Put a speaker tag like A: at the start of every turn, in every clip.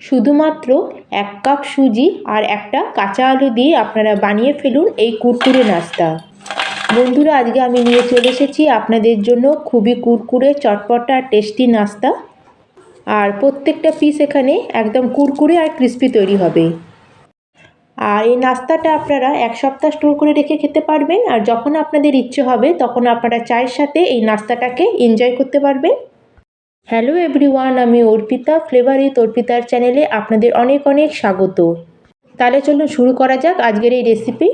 A: শুধুমাত্র 1 কাপ সুজি আর একটা কাঁচা আলু দিয়ে আপনারা বানিয়ে ফেলুন এই কুরকুরে নাস্তা। বন্ধুরা, আজকে আমি নিয়ে চলে এসেছি আপনাদের জন্য খুবই কুরকুরে, চটপটা আর টেস্টি নাস্তা। আর প্রত্যেকটা পিস এখানে একদম কুরকুরে আর ক্রিস্পি তৈরি হবে। আর এই নাস্তাটা আপনারা 1 সপ্তাহ স্টোর করে রেখে খেতে পারবেন, আর যখন আপনাদের ইচ্ছে হবে তখন আপনারা চায়ের সাথে এই নাস্তাটাকে এনজয় করতে পারবেন। হ্যালো এভরিওয়ান, আমি অর্পিতা, ফ্লেভার উইথ অর্পিতার চ্যানেলে আপনাদের অনেক অনেক স্বাগত। তাহলে চলুন শুরু করা যাক আজকের এই রেসিপি।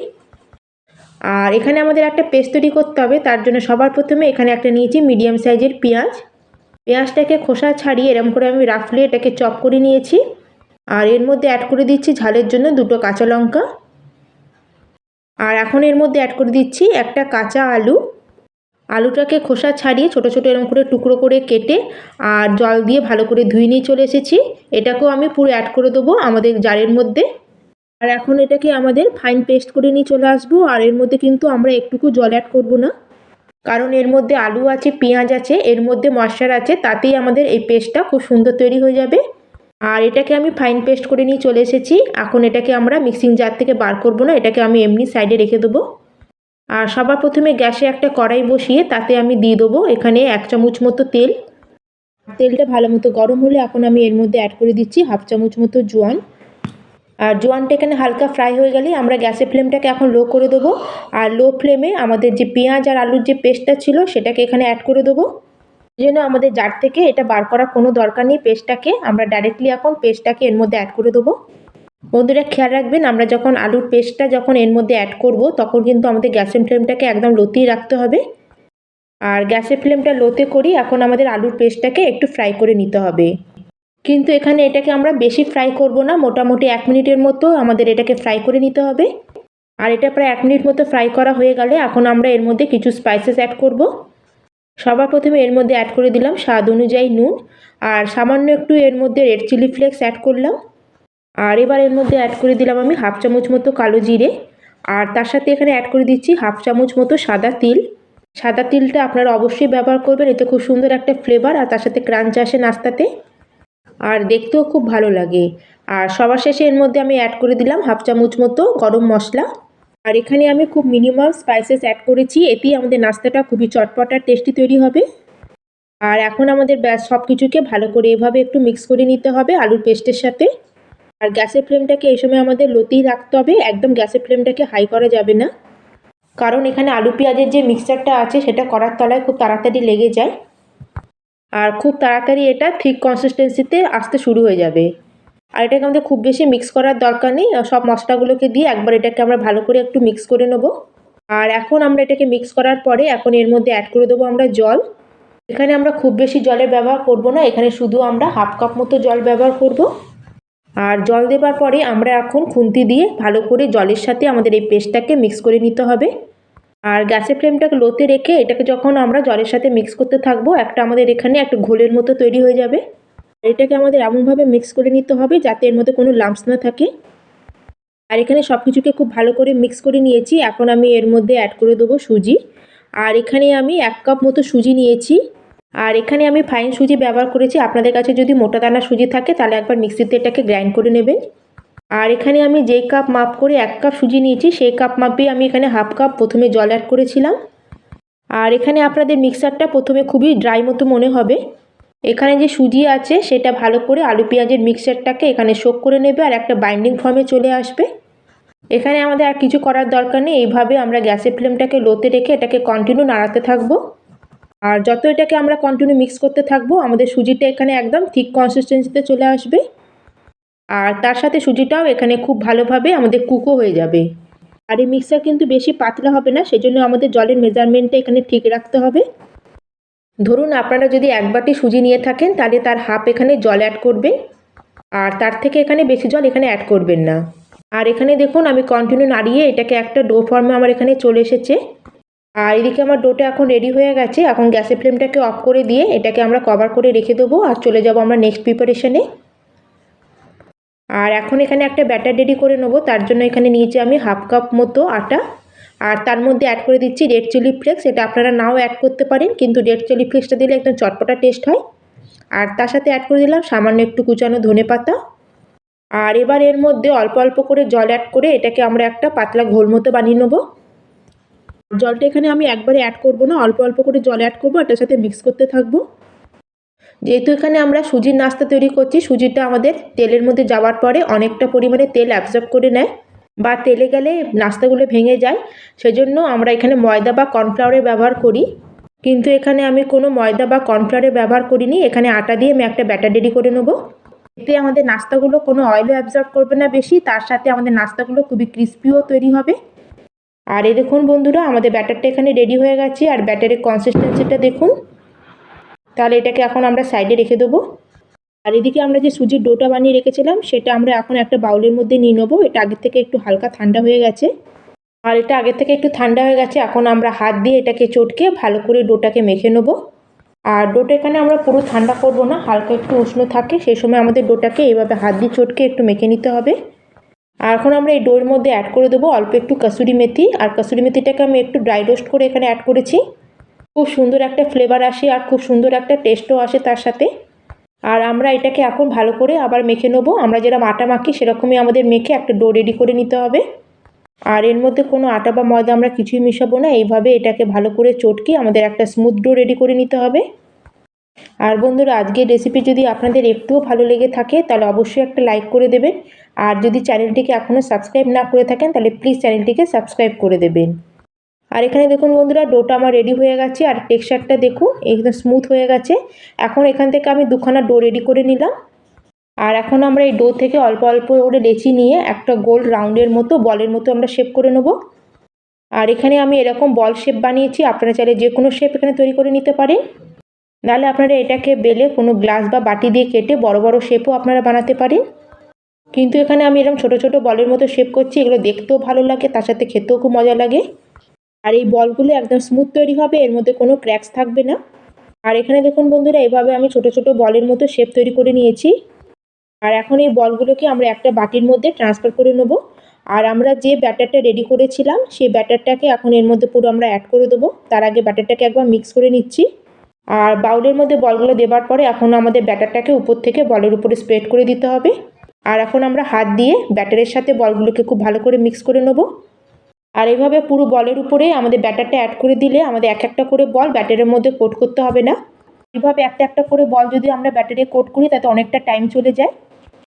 A: আর এখানে আমাদের একটা পেস্ট তৈরি করতে হবে। তার জন্য সবার প্রথমে এখানে একটা নিয়েছি মিডিয়াম সাইজের পেঁয়াজ। পেঁয়াজটাকে খোসা ছাড়িয়ে এরকম করে আমি রাফলি এটাকে চপ করে নিয়েছি। আর এর মধ্যে অ্যাড করে দিচ্ছি ঝালের জন্য 2টো কাঁচা লঙ্কা। আর এখন এর মধ্যে অ্যাড করে দিচ্ছি একটা কাঁচা আলু। আলুটাকে খোসা ছাড়িয়ে ছোট ছোট এরকম করে টুকরো করে কেটে আর জল দিয়ে ভালো করে ধুয়ে নিয়ে চলে এসেছি। এটাকেও আমি পুরো অ্যাড করে দেবো আমাদের জারের মধ্যে। আর এখন এটাকে আমাদের ফাইন পেস্ট করে নিয়ে চলে আসবো। আর এর মধ্যে কিন্তু আমরা একটুকু জল অ্যাড করব না, কারণ এর মধ্যে আলু আছে, পেঁয়াজ আছে, এর মধ্যে মশলা আছে, তাতেই আমাদের এই পেস্টটা খুব সুন্দর তৈরি হয়ে যাবে। আর এটাকে আমি ফাইন পেস্ট করে নিয়ে চলে এসেছি। এখন এটাকে আমরা মিক্সিং জার থেকে বার করব না, এটাকে আমি এমনি সাইডে রেখে দেবো। আর সবার প্রথমে গ্যাসে একটা কড়াই বসিয়ে তাতে আমি দিয়ে দেবো এখানে 1 চামচ মতো তেল। তেলটা ভালো মতো গরম হলে এখন আমি এর মধ্যে অ্যাড করে দিচ্ছি 1/2 চামচ মতো জোয়ান। আর জোয়ানটা এখানে হালকা ফ্রাই হয়ে গেলে আমরা গ্যাসের ফ্লেমটাকে এখন লো করে দেবো। আর লো ফ্লেমে আমাদের যে পেঁয়াজ আর আলুর যে পেস্টটা ছিল সেটাকে এখানে অ্যাড করে দেবো। এই জন্য আমাদের জার থেকে এটা বার করার কোনো দরকার নেই। পেস্টটাকে আমরা ডাইরেক্টলি এখন পেস্টটাকে এর মধ্যে অ্যাড করে দেবো। বন্ধুরা, খেয়াল রাখবেন আমরা যখন আলুর পেস্টটা যখন এর মধ্যে অ্যাড করব তখন কিন্তু আমাদের গ্যাসের ফ্লেমটাকে একদম লোতেই রাখতে হবে। আর গ্যাসের ফ্লেমটা লোতে করি এখন আমাদের আলুর পেস্টটাকে একটু ফ্রাই করে নিতে হবে। কিন্তু এখানে এটাকে আমরা বেশি ফ্রাই করব না, মোটামুটি 1 মিনিটের মতো আমাদের এটাকে ফ্রাই করে নিতে হবে। আর এটা প্রায় 1 মিনিট মতো ফ্রাই করা হয়ে গেলে এখন আমরা এর মধ্যে কিছু স্পাইসেস অ্যাড করব। সবার প্রথমে এর মধ্যে অ্যাড করে দিলাম স্বাদ অনুযায়ী নুন, আর সামান্য একটু এর মধ্যে রেড চিলি ফ্লেক্স অ্যাড করলাম। আর এবার এর মধ্যে অ্যাড করে দিলাম আমি 1/2 চামচ মতো কালো জিরে। আর তার সাথে এখানে অ্যাড করে দিচ্ছি 1/2 চামচ মতো সাদা তিল। সাদা তিলটা আপনারা অবশ্যই ব্যবহার করবেন, এতে খুব সুন্দর একটা ফ্লেভার আর তার সাথে ক্রাঞ্চ আসে নাস্তাতে, আর দেখতেও খুব ভালো লাগে। আর সবার শেষে এর মধ্যে আমি অ্যাড করে দিলাম 1/2 চামচ মতো গরম মশলা। আর এখানে আমি খুব মিনিমাম স্পাইসেস অ্যাড করেছি, এতেই আমাদের নাস্তাটা খুবই চটপট আর টেস্টি তৈরি হবে। আর এখন আমাদের ব্যাস সব কিছুকে ভালো করে এভাবে একটু মিক্স করে নিতে হবে আলুর পেস্টের সাথে। আর গ্যাসের ফ্লেমটাকে এই সময় আমাদের লোতেই রাখতে হবে, একদম গ্যাসের ফ্লেমটাকে হাই করা যাবে না, কারণ এখানে আলু পেঁয়াজের যে মিক্সচারটা আছে সেটা কড়ার তলায় খুব তাড়াতাড়ি লেগে যায়। আর খুব তাড়াতাড়ি এটা ঠিক কনসিস্টেন্সিতে আসতে শুরু হয়ে যাবে। আর এটাকে আমাদের খুব বেশি মিক্স করার দরকার নেই, সব মশলাগুলোকে দিয়ে একবার এটাকে আমরা ভালো করে একটু মিক্স করে নেব। আর এখন আমরা এটাকে মিক্স করার পরে এখন এর মধ্যে অ্যাড করে দেবো আমরা জল। এখানে আমরা খুব বেশি জলের ব্যবহার করব না, এখানে শুধু আমরা 1/2 কাপ মতো জল ব্যবহার করব। আর জল দেবার পরে আমরা এখন খুন্তি দিয়ে ভালো করে জলের সাথে আমাদের এই পেস্টটাকে মিক্স করে নিতে হবে। আর গ্যাসের ফ্লেমটাকে লোতে রেখে এটাকে যখন আমরা জলের সাথে মিক্স করতে থাকবো একটা আমাদের এখানে একটা ঘোলের মতো তৈরি হয়ে যাবে। এটাকে আমাদের এমনভাবে মিক্স করে নিতে হবে যাতে এর মধ্যে কোনো লাম্পস না থাকে। আর এখানে সব কিছুকে খুব ভালো করে মিক্স করে নিয়েছি। এখন আমি এর মধ্যে অ্যাড করে দেবো সুজি। আর এখানে আমি 1 কাপ মতো সুজি নিয়েছি। আর এখানে আমি ফাইন সুজি ব্যবহার করেছি, আপনাদের কাছে যদি মোটা দানা সুজি থাকে তাহলে একবার মিক্সিতে এটাকে গ্রাইন্ড করে নেবেন। আর এখানে আমি যেই কাপ মাপ করে 1 কাপ সুজি নিয়েছি সেই কাপ মাপে আমি এখানে 1/2 কাপ প্রথমে জল অ্যাড করেছিলাম। আর এখানে আপনাদের মিক্সারটা প্রথমে খুবই ড্রাই মতো মনে হবে। এখানে যে সুজি আছে সেটা ভালো করে আলু পেঁয়াজের মিক্সচারটাকে এখানে সোক করে নেবে আর একটা বাইন্ডিং ফর্মে চলে আসবে। এখানে আমাদের আর কিছু করার দরকার নেই, এইভাবে আমরা গ্যাসের ফ্লেমটাকে লোতে রেখে এটাকে কন্টিনিউ নাড়াতে থাকবো। আর যত এটাকে আমরা কন্টিনিউ মিক্স করতে থাকবো আমাদের সুজিটা এখানে একদম ঠিক কনসিস্টেন্সিতে চলে আসবে। আর তার সাথে সুজিটাও এখানে খুব ভালোভাবে আমাদের কুকও হয়ে যাবে। আর এই মিক্সার কিন্তু বেশি পাতলা হবে না, সেজন্য আমাদের জলের মেজারমেন্টটা এখানে ঠিক রাখতে হবে। ধরুন আপনারা যদি 1 বাটি সুজি নিয়ে থাকেন তাহলে তার হাফ এখানে জল অ্যাড করবেন, আর তার থেকে এখানে বেশি জল এখানে অ্যাড করবেন না। আর এখানে দেখুন আমি কন্টিনিউ নাড়িয়ে এটাকে একটা ডো ফর্মে আমার এখানে চলে এসেছে। আর এদিকে আমার ডোটা এখন রেডি হয়ে গেছে। এখন গ্যাসের ফ্লেমটাকে অফ করে দিয়ে এটাকে আমরা কভার করে রেখে দেবো আর চলে যাব আমরা নেক্সট প্রিপারেশনে। আর এখন এখানে একটা ব্যাটার রেডি করে নেবো, তার জন্য এখানে নিয়েছি আমি 1/2 কাপ মতো আটা। আর তার মধ্যে অ্যাড করে দিচ্ছি রেড চিলি ফ্লেক্স, এটা আপনারা নাও অ্যাড করতে পারেন কিন্তু রেড চিলি ফ্লেক্সটা দিলে একদম চটপটা টেস্ট হয়। আর তার সাথে অ্যাড করে দিলাম সামান্য একটু কুচানো ধনেপাতা। আর এবার এর মধ্যে অল্প অল্প করে জল অ্যাড করে এটাকে আমরা একটা পাতলা ঘোল মতো বানিয়ে নেবো। জলটা এখানে আমি একবারে অ্যাড করবো না, অল্প অল্প করে জল অ্যাড করবো, এটার সাথে মিক্স করতে থাকবো। যেহেতু এখানে আমরা সুজির নাস্তা তৈরি করছি, সুজিটা আমাদের তেলের মধ্যে যাওয়ার পরে অনেকটা পরিমাণে তেল অ্যাবজর্ব করে নেয় বা তেলে গেলে নাস্তাগুলো ভেঙে যায়, সেজন্য আমরা এখানে ময়দা বা কর্নফ্লাওয়ারের ব্যবহার করি। কিন্তু এখানে আমি কোনো ময়দা বা কর্নফ্লাওয়ারের ব্যবহার করিনি, এখানে আটা দিয়ে আমি একটা ব্যাটার রেডি করে নেবো। এতে আমাদের নাস্তাগুলো কোনো অয়েলও অ্যাবজর্ব করবে না বেশি, তার সাথে আমাদের নাস্তাগুলো খুবই ক্রিস্পিও তৈরি হবে। আর এই দেখুন বন্ধুরা, আমাদের ব্যাটারটা এখানে রেডি হয়ে গেছে, আর ব্যাটারের কনসিস্টেন্সিটা দেখুন। তাহলে এটাকে এখন আমরা সাইডে রেখে দেবো। আর এদিকে আমরা যে সুজির ডোটা বানিয়ে রেখেছিলাম সেটা আমরা এখন একটা বাউলের মধ্যে নিয়ে নেবো। এটা আগের থেকে একটু হালকা ঠান্ডা হয়ে গেছে, আর এটা আগের থেকে একটু ঠান্ডা হয়ে গেছে। এখন আমরা হাত দিয়ে এটাকে চটকে ভালো করে ডোটাকে মেখে নেবো। আর ডোটা এখানে আমরা পুরো ঠান্ডা করব না, হালকা একটু উষ্ণ থাকে সেই সময় আমাদের ডোটাকে এইভাবে হাত দিয়ে চটকে একটু মেখে নিতে হবে। আর এখন আমরা এই ডোর মধ্যে অ্যাড করে দেবো অল্প একটু কাসুরি মেথি। আর কাসুরি মেথিটাকে আমি একটু ড্রাই রোস্ট করে এখানে অ্যাড করেছি। খুব সুন্দর একটা ফ্লেভার আসে আর খুব সুন্দর একটা টেস্টও আসে তার সাথে। আর আমরা এটাকে এখন ভালো করে আবার মেখে নেবো। আমরা যেরকম আটা মাখি সেরকমই আমাদের মেখে একটা ডো রেডি করে নিতে হবে। আর এর মধ্যে কোনো আটা বা ময়দা আমরা কিছুই মিশাবো না, এইভাবে এটাকে ভালো করে চটকে আমাদের একটা স্মুথ ডো রেডি করে নিতে হবে। আর বন্ধুরা, আজকের রেসিপি যদি আপনাদের একটুও ভালো লেগে থাকে তাহলে অবশ্যই একটা লাইক করে দেবেন। আর যদি চ্যানেলটিকে এখনও সাবস্ক্রাইব না করে থাকেন তাহলে প্লিজ চ্যানেলটিকে সাবস্ক্রাইব করে দেবেন। আর এখানে দেখুন বন্ধুরা, ডোটা আমার রেডি হয়ে গেছে, আর টেক্সচারটা দেখুন একদম স্মুথ হয়ে গেছে। এখন এখান থেকে আমি দুখানা ডো রেডি করে নিলাম। আর এখন আমরা এই ডো থেকে অল্প অল্প করে লেচি নিয়ে একটা গোল রাউন্ডের মতো বলের মতো আমরা শেপ করে নেব। আর এখানে আমি এরকম বল শেপ বানিয়েছি, আপনারা চাইলে যে কোনো শেপ এখানে তৈরি করে নিতে পারেন। নাহলে আপনারা এটাকে বেলে কোনো গ্লাস বা বাটি দিয়ে কেটে বড় বড় শেপও আপনারা বানাতে পারেন। কিন্তু এখানে আমি এরকম ছোট ছোট বলের মতো শেপ করছি, এগুলো দেখতেও ভালো লাগে, তার সাথে খেতেও খুব মজা লাগে। আর এই বলগুলো একদম স্মুথ তৈরি হবে, এর মধ্যে কোনো ক্র্যাকস থাকবে না। আর এখানে দেখুন বন্ধুরা, এভাবে আমি ছোট ছোট বলের মতো শেপ তৈরি করে নিয়েছি। আর এখন এই বলগুলোকে আমরা একটা বাটির মধ্যে ট্রান্সফার করে নেব। আর আমরা যে ব্যাটারটা রেডি করেছিলাম সেই ব্যাটারটাকে এখন এর মধ্যে পুরো আমরা অ্যাড করে দেবো। তার আগে ব্যাটারটাকে একবার মিক্স করে নিচ্ছি। আর বাউলের মধ্যে বলগুলো দেওয়ার পরে এখন আমাদের ব্যাটারটাকে উপর থেকে বলের উপরে স্প্রেড করে দিতে হবে। আর এখন আমরা হাত দিয়ে ব্যাটারের সাথে বলগুলোকে খুব ভালো করে মিক্স করে নেব। আর এইভাবে পুরো বলের উপরে আমাদের ব্যাটারটা অ্যাড করে দিলে আমাদের এক একটা করে বল ব্যাটারের মধ্যে কোট করতে হবে না। এইভাবে একটা একটা করে বল যদি আমরা ব্যাটারে কোট করি তাতে অনেকটা টাইম চলে যায়।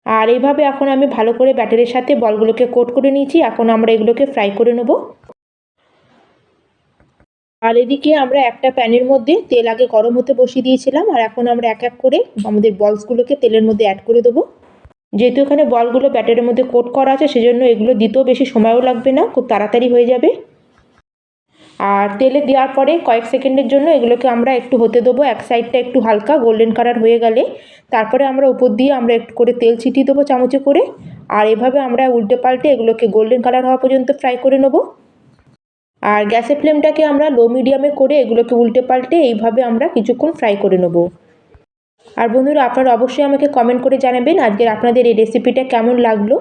A: আর এইভাবে এখন আমি ভালো করে ব্যাটারের সাথে বলগুলোকে কোট করে নিয়েছি। এখন আমরা এগুলোকে ফ্রাই করে নেব। আর এদিকে আমরা একটা প্যানের মধ্যে তেল আগে গরম হতে বসিয়ে দিয়েছিলাম, আর এখন আমরা এক এক করে আমাদের বলসগুলোকে তেলের মধ্যে অ্যাড করে দেবো। যেহেতু এখানে বলগুলো ব্যাটারের মধ্যে কোট করা আছে সেজন্য এগুলো দিতেও বেশি সময়ও লাগবে না, খুব তাড়াতাড়ি হয়ে যাবে। আর তেলে দেওয়ার পরে কয়েক সেকেন্ডের জন্য এগুলোকে আমরা একটু হতে দেবো। এক সাইডটা একটু হালকা গোল্ডেন কালার হয়ে গেলে তারপরে আমরা উপর দিয়ে আমরা একটু করে তেল ছিটিয়ে দেবো চামচে করে। আর এভাবে আমরা উল্টে পাল্টে এগুলোকে গোল্ডেন কালার হওয়া পর্যন্ত ফ্রাই করে নেব। আর গ্যাসের ফ্লেমটাকে আমরা লো মিডিয়ামে করে এগুলোকে উল্টে পাল্টে এইভাবে আমরা কিছুক্ষণ ফ্রাই করে নেব। আর বন্ধুরা, আপনারা অবশ্যই আমাকে কমেন্ট করে জানাবেন আজকের আপনাদের এই রেসিপিটা কেমন লাগলো।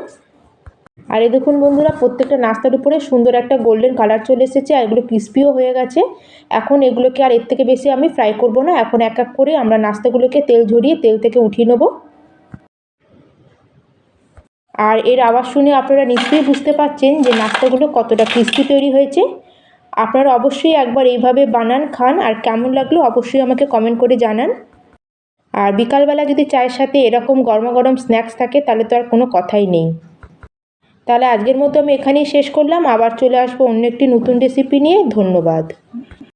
A: আর এই দেখুন বন্ধুরা, প্রত্যেকটা নাস্তার উপরে সুন্দর একটা গোল্ডেন কালার চলে এসেছে, আর এগুলো ক্রিস্পিও হয়ে গেছে। এখন এগুলোকে আর এর থেকে বেশি আমি ফ্রাই করব না, এখন এক এক করে আমরা নাস্তাগুলোকে তেল ঝরিয়ে তেল থেকে উঠিয়ে নেব। আর এর আওয়াজ শুনে আপনারা নিশ্চয়ই বুঝতে পারছেন যে নাস্তাগুলো কতটা ক্রিস্পি তৈরি হয়েছে। আপনারা অবশ্যই একবার এইভাবে বানান, খান, আর কেমন লাগলো অবশ্যই আমাকে কমেন্ট করে জানান। আর বিকালবেলা যদি চায়ের সাথে এরকম গরমাগরম স্ন্যাক্স থাকে তাহলে তো আর কোনো কথাই নেই। তাহলে আজকের মতো আমি এখানেই শেষ করলাম, আবার চলে আসবো অন্য একটি নতুন রেসিপি নিয়ে। ধন্যবাদ।